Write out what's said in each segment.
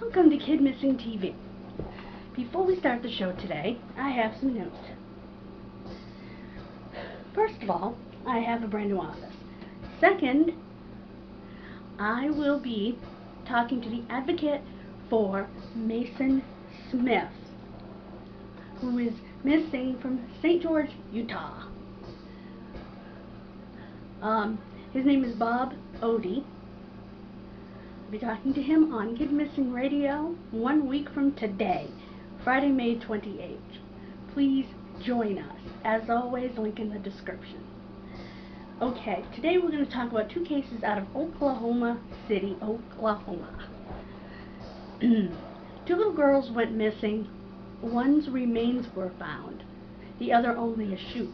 Welcome to Kidmissing TV. Before we start the show today, I have some news. First of all, I have a brand new office. Second, I will be talking to the advocate for Mason Smith, who is missing from St. George, Utah. His name is Bob Odie. I'll be talking to him on Kidmissing Radio 1 week from today, Friday, May 28th. Please join us. As always, link in the description. Okay, today we're going to talk about two cases out of Oklahoma City, Oklahoma. Two little girls went missing. One's remains were found, the other only a shoe.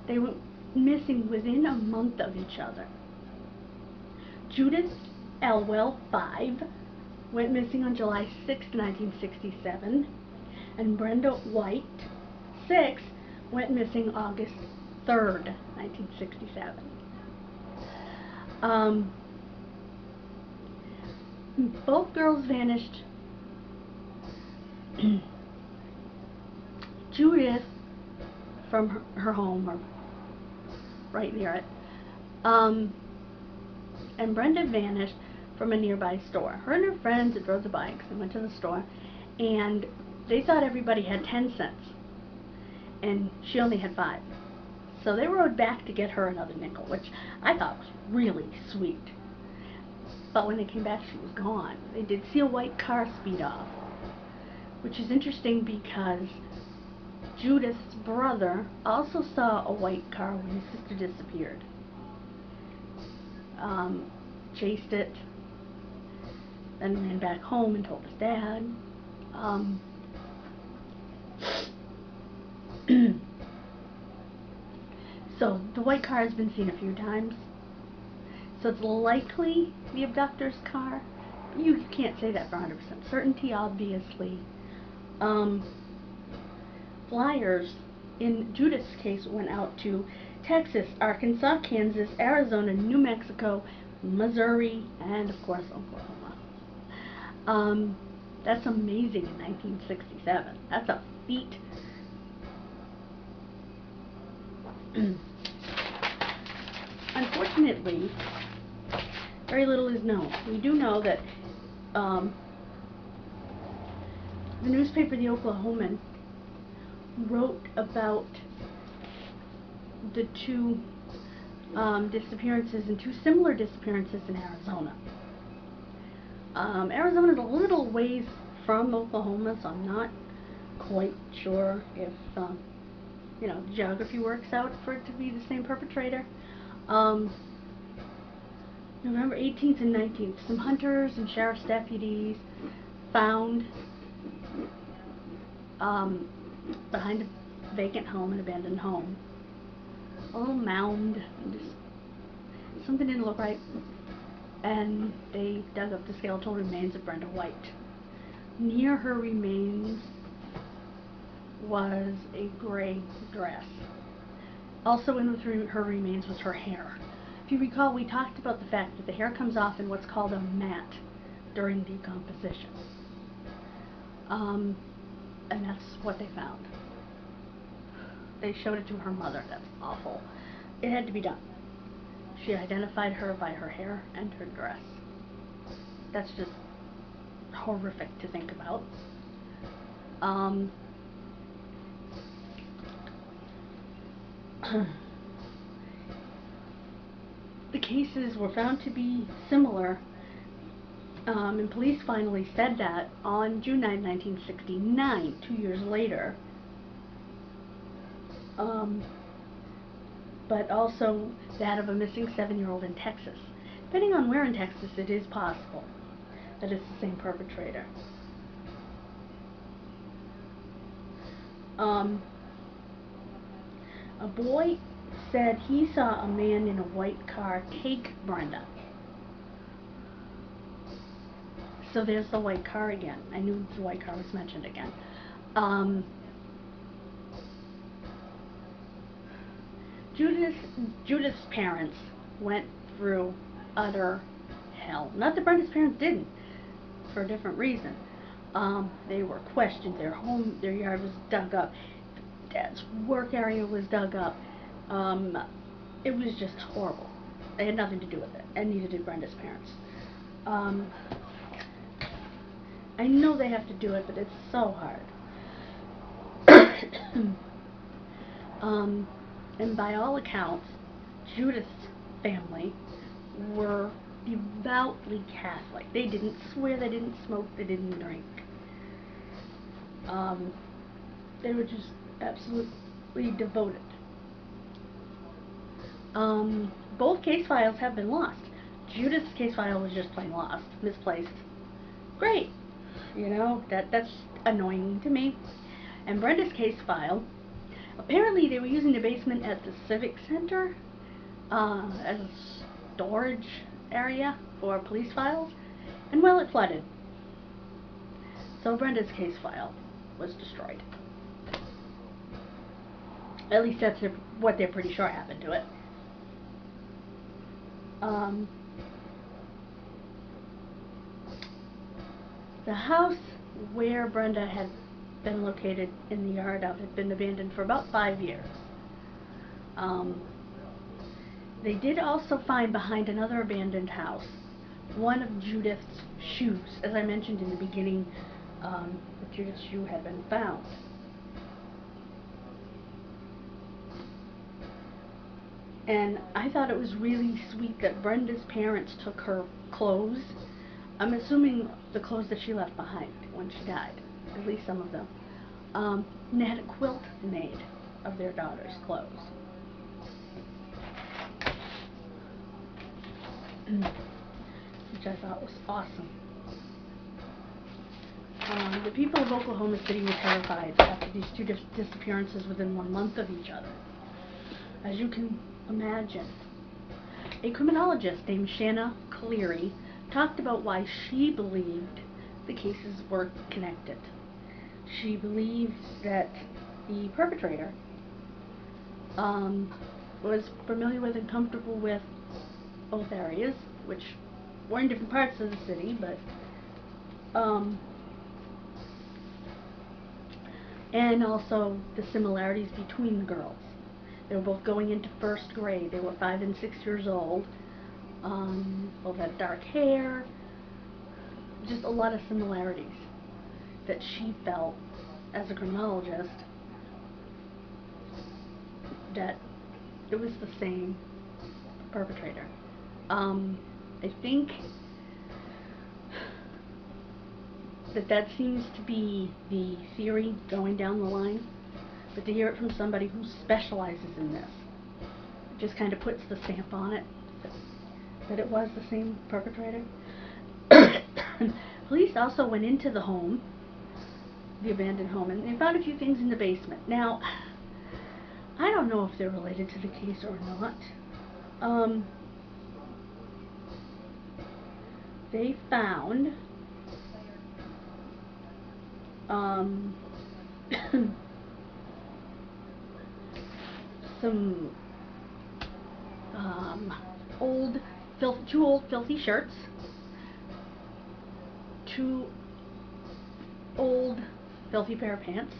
They went missing within a month of each other. Judith Elwell, 5, went missing on July 6, 1967, and Brenda White, 6, went missing August 3rd, 1967. Both girls vanished. Judith from her home, or right near it, and Brenda vanished from a nearby store. Her and her friends had rode the bikes and went to the store, and they thought everybody had 10 cents, and she only had 5. So they rode back to get her another nickel, which I thought was really sweet. But when they came back, she was gone. They did see a white car speed off, which is interesting because Judith's brother also saw a white car when his sister disappeared. Chased it, then ran back home and told his dad. So the white car has been seen a few times. So it's likely the abductor's car. You can't say that for 100% certainty, obviously. Flyers in Judith's case went out to Texas, Arkansas, Kansas, Arizona, New Mexico, Missouri, and of course Oklahoma. That's amazing in 1967. That's a feat. Unfortunately, very little is known. We do know that the newspaper The Oklahoman wrote about the two disappearances and two similar disappearances in Arizona. Arizona is a little ways from Oklahoma, so I'm not quite sure if the geography works out for it to be the same perpetrator. November 18th and 19th, some hunters and sheriff's deputies found behind a vacant home, an abandoned home, a little mound, and just something didn't look right, and they dug up the skeletal remains of Brenda White. Near her remains was a gray dress. Also in with her remains was her hair. If you recall, we talked about the fact that the hair comes off in what's called a mat during decomposition. And that's what they found. They showed it to her mother. That's awful. It had to be done. She identified her by her hair and her dress. That's just horrific to think about. The cases were found to be similar, and police finally said that on June 9, 1969, 2 years later. But also that of a missing 7-year-old in Texas. Depending on where in Texas, it is possible that it's the same perpetrator. A boy said he saw a man in a white car take Brenda. So there's the white car again. I knew the white car was mentioned again. Judith's parents went through utter hell. Not that Brenda's parents didn't. for a different reason. They were questioned. Their yard was dug up. Dad's work area was dug up. It was just horrible. They had nothing to do with it, and neither did Brenda's parents. I know they have to do it, but it's so hard. And by all accounts, Judith's family were devoutly Catholic. They didn't swear, they didn't smoke, they didn't drink. They were just absolutely devoted. Both case files have been lost. Judith's case file was just plain lost, misplaced. Great, you know, that's annoying to me. And Brenda's case file, apparently they were using the basement at the Civic Center as a storage area for police files, and well, it flooded. So Brenda's case file was destroyed. At least that's what they're pretty sure happened to it. The house where Brenda had been located in the yard of had been abandoned for about 5 years. They did also find behind another abandoned house one of Judith's shoes. As I mentioned in the beginning, Judith's shoe had been found. And I thought it was really sweet that Brenda's parents took her clothes. I'm assuming the clothes that she left behind when she died, at least some of them. And they had a quilt made of their daughter's clothes. Which I thought was awesome. The people of Oklahoma City were terrified after these two disappearances within 1 month of each other. As you can imagine. A criminologist named Shanna Cleary talked about why she believed the cases were connected. She believed that the perpetrator was familiar with and comfortable with both areas, which were in different parts of the city, but and also the similarities between the girls. They were both going into 1st grade. They were 5 and 6 years old. Both had dark hair. Just a lot of similarities that she felt as a criminologist that it was the same perpetrator. I think that seems to be the theory going down the line, but to hear it from somebody who specializes in this, it just kind of puts the stamp on it that it was the same perpetrator. Police also went into the home, the abandoned home, and they found a few things in the basement. Now, I don't know if they're related to the case or not. They found some two old filthy shirts, 2 old filthy pair of pants,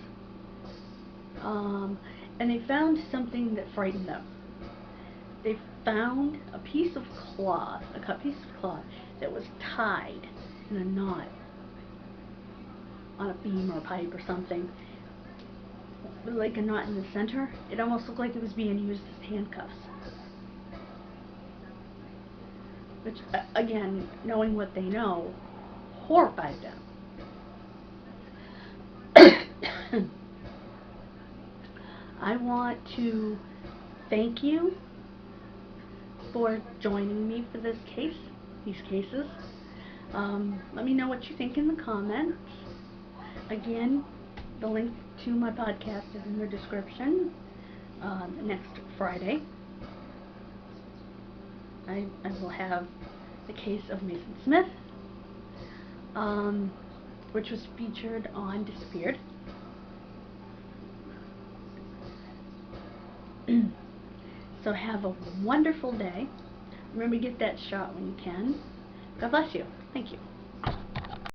and they found something that frightened them. They found a piece of cloth, a cut piece of cloth, that was tied in a knot on a beam or a pipe or something, with like a knot in the center. It almost looked like it was being used as handcuffs. Which, again, knowing what they know, horrified them. I want to thank you for joining me for these cases. Let me know what you think in the comments. Again, the link to my podcast is in the description. Next Friday, I will have the case of Mason Smith, which was featured on Disappeared. So have a wonderful day. Remember to get that shot when you can. God bless you. Thank you.